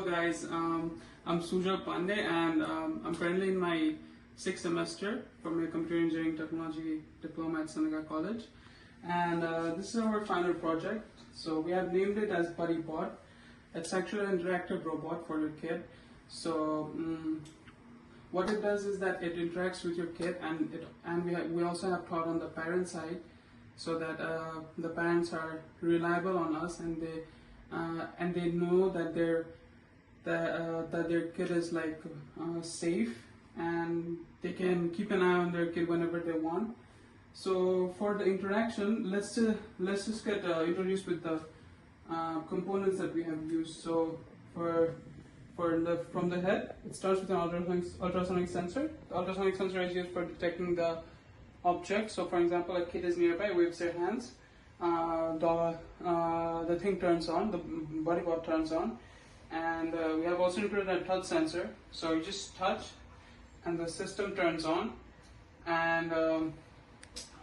Hello guys, I'm Sujal Pandey and I'm currently in my 6th semester for my Computer Engineering Technology Diploma at Seneca College, and this is our final project. So we have named it as BuddyBot. It's actually an interactive robot for your kid. So what it does is that it interacts with your kid, and we also have taught on the parent side, so that the parents are reliable on us, and they know that their kid is safe, and they can keep an eye on their kid whenever they want. So for the interaction, let's just get introduced with the components that we have used. So from the head, it starts with an ultrasonic sensor. The ultrasonic sensor is used for detecting the object. So for example, a kid is nearby, waves their hands, the thing turns on, the BuddyBot turns on, and we have also included a touch sensor. So you just touch and the system turns on, and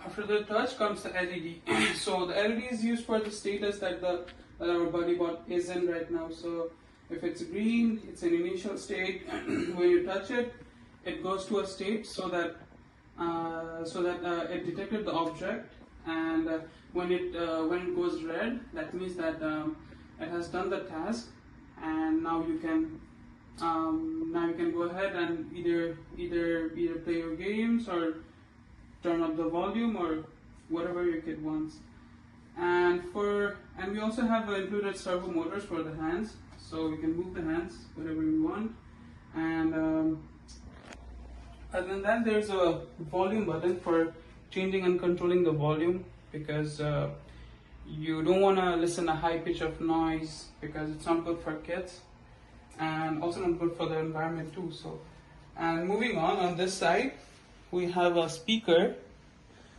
after the touch comes the LED. So the LED is used for the status that our BuddyBot is in right now. So if it's green, it's an initial state. When you touch it, it goes to a state so that it detected the object, and when it goes red, that means that it has done the task, and now you can go ahead and either play your games or turn up the volume or whatever your kid wants. And we also have included servo motors for the hands, so we can move the hands whatever we want. And other than that, there's a volume button for changing and controlling the volume, because you don't want to listen a high pitch of noise, because it's not good for kids and also not good for the environment too. So, and moving on this side, we have a speaker.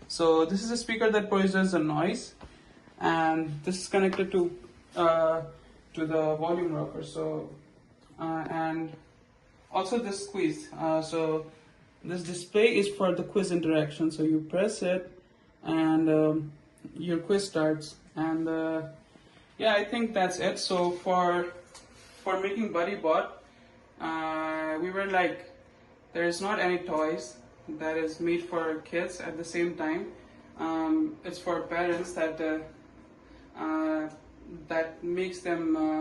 So this is a speaker that produces a noise, and this is connected to the volume rocker. So and also this quiz. So this display is for the quiz interaction. So you press it, and your quiz starts. And yeah, I think that's it. So for making BuddyBot, we were like, there's not any toys that is made for kids at the same time. It's for parents that makes them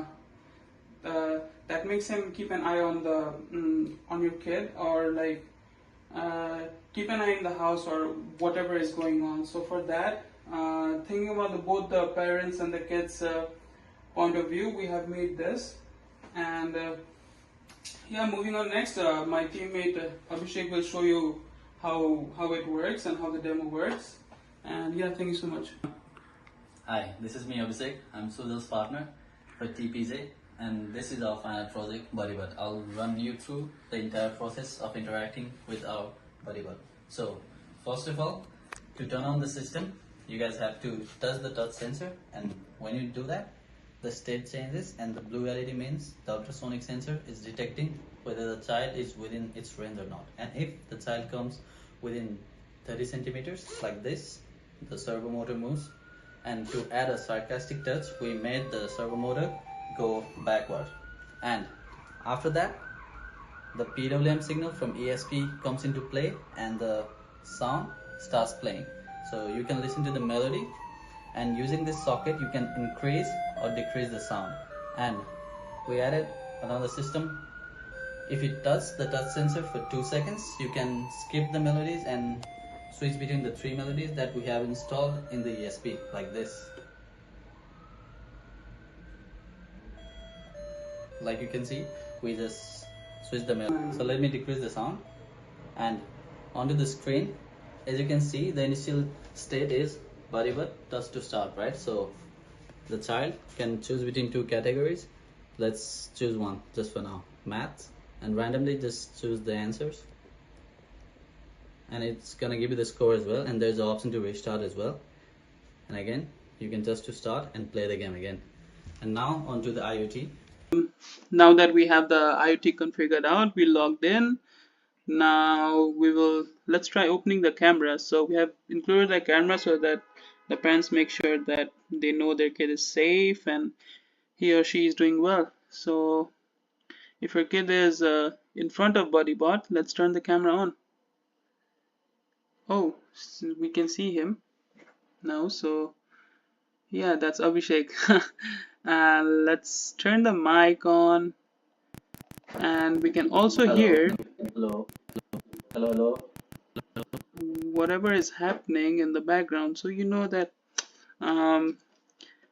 keep an eye on your kid, or keep an eye in the house or whatever is going on. So for that, thinking about both the parents and the kids' point of view, we have made this. And yeah, moving on next, my teammate Abhishek will show you how it works and how the demo works. And yeah, thank you so much. Hi, this is me, Abhishek. I'm Sujal's partner for TPJ, and this is our final project, BuddyBot. I'll run you through the entire process of interacting with our BuddyBot. So, first of all, to turn on the system, you guys have to touch the touch sensor, and when you do that, the state changes, and the blue LED means the ultrasonic sensor is detecting whether the child is within its range or not. And if the child comes within 30 centimeters like this, the servo motor moves. And to add a sarcastic touch, we made the servo motor go backward. And after that, the PWM signal from ESP comes into play, and the sound starts playing. So you can listen to the melody, and using this socket you can increase or decrease the sound. And we added another system. If you touch the touch sensor for 2 seconds, you can skip the melodies and switch between the 3 melodies that we have installed in the ESP, like this. Like you can see, we just switch the melody. So let me decrease the sound, and onto the screen, as you can see, the initial state is BuddyBot touch to start, right? So the child can choose between 2 categories. Let's choose one just for now, maths, and randomly just choose the answers, and it's gonna give you the score as well, and there's an option to restart as well. And again, you can just to start and play the game again. And now onto the IoT. Now that we have the IoT configured out, we logged in. Now let's try opening the camera. So we have included the camera so that the parents make sure that they know their kid is safe and he or she is doing well. So if your kid is in front of BuddyBot, let's turn the camera on. Oh, we can see him now. So yeah, that's Abhishek. Let's turn the mic on, and we can also hear hello whatever is happening in the background. So you know that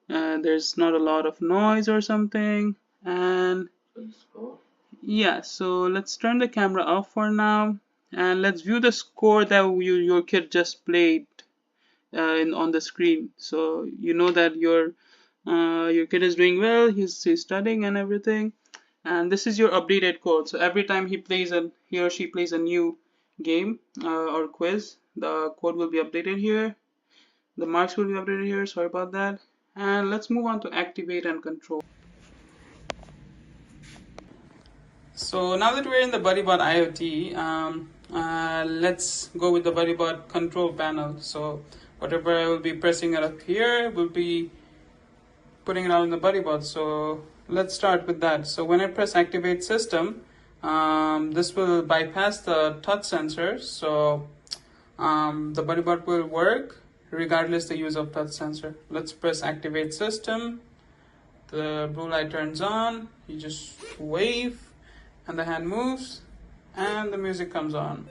there's not a lot of noise or something. And yeah, so let's turn the camera off for now, and let's view the score that your kid just played on the screen. So you know that your kid is doing well, he's studying and everything. And this is your updated code. So every time he or she plays a new game or quiz, the code will be updated here. The marks will be updated here. Sorry about that. And let's move on to activate and control. So now that we're in the BuddyBot IoT, let's go with the BuddyBot control panel. So whatever I will be pressing it up here, will be putting it out in the BuddyBot. So let's start with that. So when I press activate system, this will bypass the touch sensor. So the BuddyBot will work regardless the use of touch sensor. Let's press activate system. The blue light turns on. You just wave, and the hand moves, and the music comes on.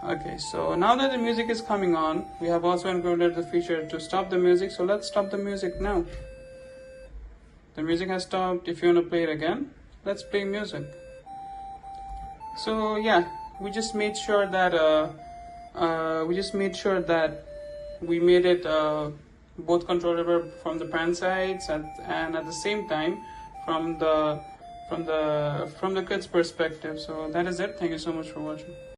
Okay, so now that the music is coming on, we have also included the feature to stop the music. So let's stop the music now. The music has stopped. If you want to play it again, let's play music. So yeah, we just made sure that we made it both controllable from the parent sides and at the same time from the kids' perspective. So that is it. Thank you so much for watching.